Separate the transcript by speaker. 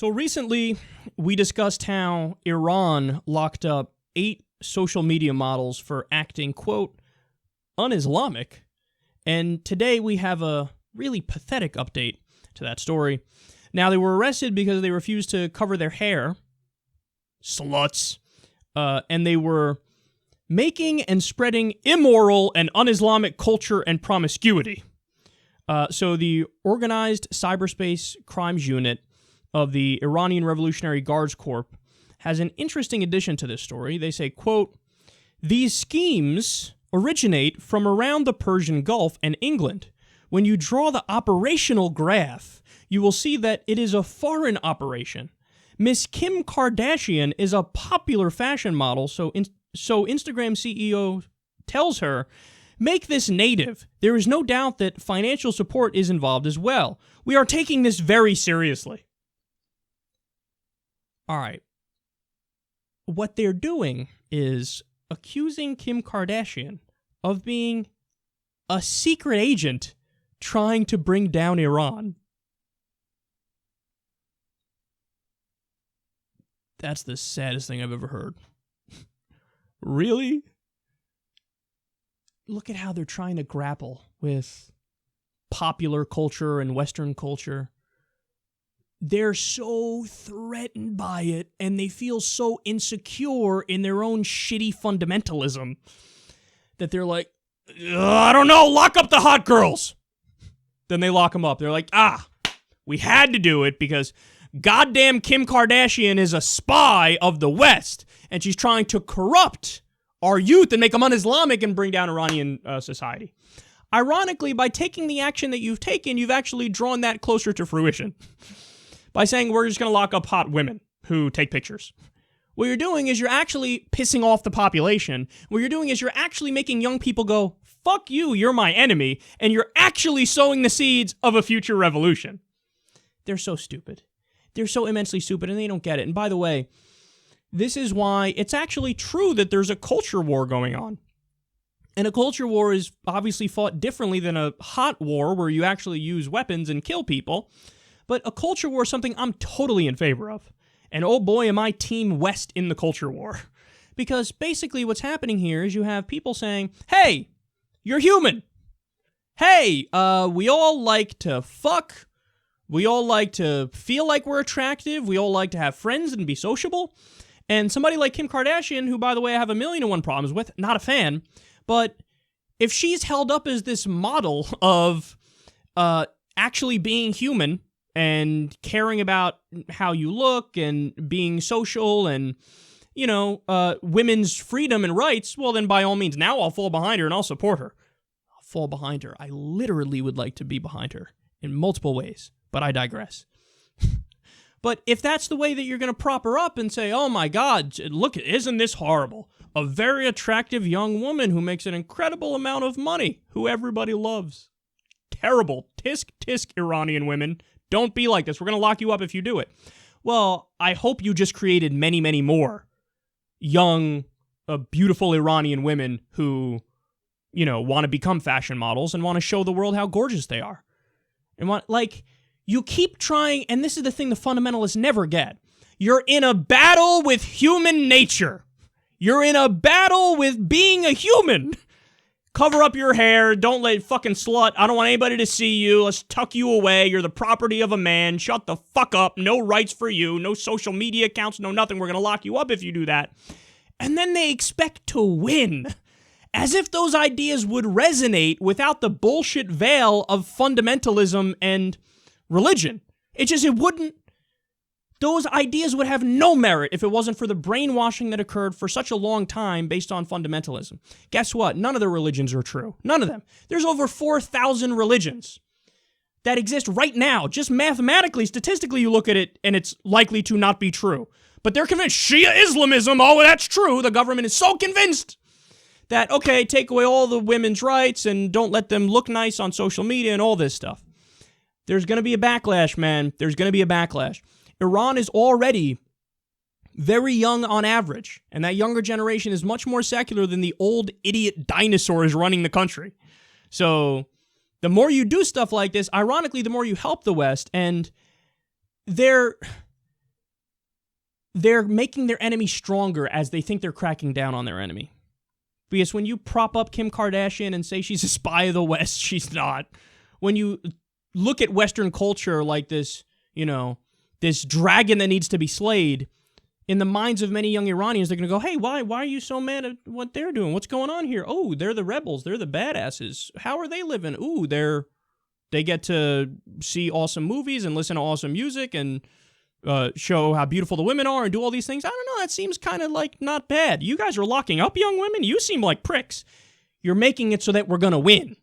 Speaker 1: So recently, we discussed how Iran locked up 8 social media models for acting, quote, un-Islamic. And today we have a really pathetic update to that story. Now, they were arrested because they refused to cover their hair. Sluts. And they were making and spreading immoral and un-Islamic culture and promiscuity. So the Organized Cyberspace Crimes Unit of the Iranian Revolutionary Guards Corps has an interesting addition to this story. They say, quote, "These schemes originate from around the Persian Gulf and England. When you draw the operational graph, you will see that it is a foreign operation. Miss Kim Kardashian is a popular fashion model, so Instagram CEO tells her, make this native. There is no doubt that financial support is involved as well. We are taking this very seriously." All right. What they're doing is accusing Kim Kardashian of being a secret agent trying to bring down Iran. That's the saddest thing I've ever heard. Really? Look at how they're trying to grapple with popular culture and Western culture. They're so threatened by it, and they feel so insecure in their own shitty fundamentalism that they're like, I don't know, lock up the hot girls. Then they lock them up. They're like, we had to do it because goddamn Kim Kardashian is a spy of the West, and she's trying to corrupt our youth and make them un-Islamic and bring down Iranian society. Ironically, by taking the action that you've taken, you've actually drawn that closer to fruition. By saying we're just going to lock up hot women who take pictures. What you're doing is you're actually pissing off the population. What you're doing is you're actually making young people go, fuck you, you're my enemy, and you're actually sowing the seeds of a future revolution. They're so stupid. They're so immensely stupid, and they don't get it. And by the way, this is why it's actually true that there's a culture war going on. And a culture war is obviously fought differently than a hot war where you actually use weapons and kill people. But a culture war is something I'm totally in favor of. And oh boy, am I Team West in the culture war. Because basically what's happening here is you have people saying, hey, you're human. Hey, we all like to fuck. We all like to feel like we're attractive. We all like to have friends and be sociable. And somebody like Kim Kardashian, who, by the way, I have 1,000,001 problems with, not a fan, but if she's held up as this model of actually being human and caring about how you look and being social and, you know, women's freedom and rights, well, then by all means, now I'll fall behind her and I'll support her. I'll fall behind her. I literally would like to be behind her in multiple ways, but I digress. But if that's the way that you're going to prop her up and say, oh my God, look, isn't this horrible? A very attractive young woman who makes an incredible amount of money, who everybody loves. Terrible. Tisk, tisk, Iranian women. Don't be like this. We're going to lock you up if you do it. Well, I hope you just created many, many more young, beautiful Iranian women who, you know, want to become fashion models and want to show the world how gorgeous they are. And you keep trying, and this is the thing the fundamentalists never get. You're in a battle with human nature. You're in a battle with being a human. Cover up your hair. Don't let fucking slut. I don't want anybody to see you. Let's tuck you away. You're the property of a man. Shut the fuck up. No rights for you. No social media accounts. No nothing. We're going to lock you up if you do that. And then they expect to win. As if those ideas would resonate without the bullshit veil of fundamentalism and religion. It wouldn't. Those ideas would have no merit if it wasn't for the brainwashing that occurred for such a long time based on fundamentalism. Guess what? None of the religions are true. None of them. There's over 4,000 religions that exist right now. Just mathematically, statistically, you look at it, and it's likely to not be true. But they're convinced. Shia Islamism, oh, that's true. The government is so convinced that, okay, take away all the women's rights and don't let them look nice on social media and all this stuff. There's going to be a backlash, man. There's going to be a backlash. Iran is already very young on average, and that younger generation is much more secular than the old idiot dinosaurs running the country. So the more you do stuff like this, ironically, the more you help the West, and they're making their enemy stronger as they think they're cracking down on their enemy. Because when you prop up Kim Kardashian and say she's a spy of the West, she's not. When you look at Western culture like this, this dragon that needs to be slayed, in the minds of many young Iranians, they're going to go, hey, why are you so mad at what they're doing? What's going on here? Oh, they're the rebels. They're the badasses. How are they living? Ooh, they get to see awesome movies and listen to awesome music and show how beautiful the women are and do all these things. I don't know. That seems kind of like not bad. You guys are locking up young women. You seem like pricks. You're making it so that we're going to win.